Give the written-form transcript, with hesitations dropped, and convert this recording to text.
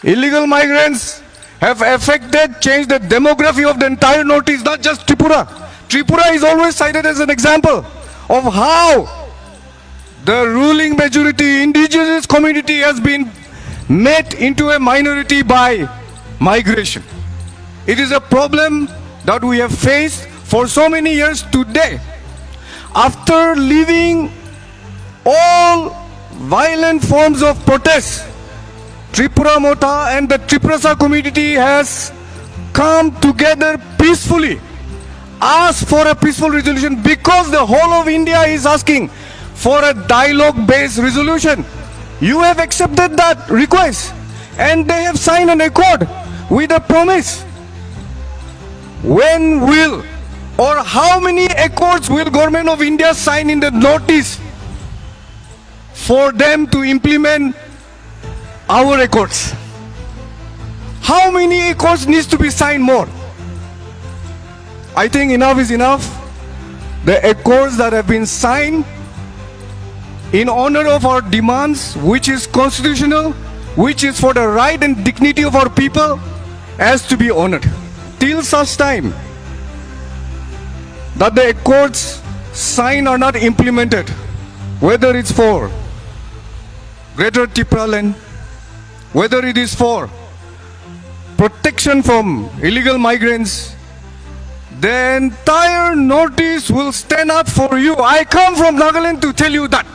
Illegal migrants have changed the demography of the entire Northeast, not just Tripura. Tripura is always cited as an example of how the ruling majority, indigenous community has been made into a minority by migration. It is a problem that we have faced for so many years today. After leaving all violent forms of protest, Tripura Mota and the Triprasa community has come together peacefully, asked for a peaceful resolution because the whole of India is asking for a dialogue-based resolution. You have accepted that request and they have signed an accord with a promise. When will or how many accords will Government of India sign in the Northeast for them to implement our accords? How many accords needs to be signed more? I think enough is enough. The accords that have been signed in honor of our demands, which is constitutional, which is for the right and dignity of our people, has to be honored. Till such time that the accords signed are not implemented, whether it's for Greater Tripura land, whether it is for protection from illegal migrants, the entire Northeast will stand up for you. I come from Nagaland to tell you that.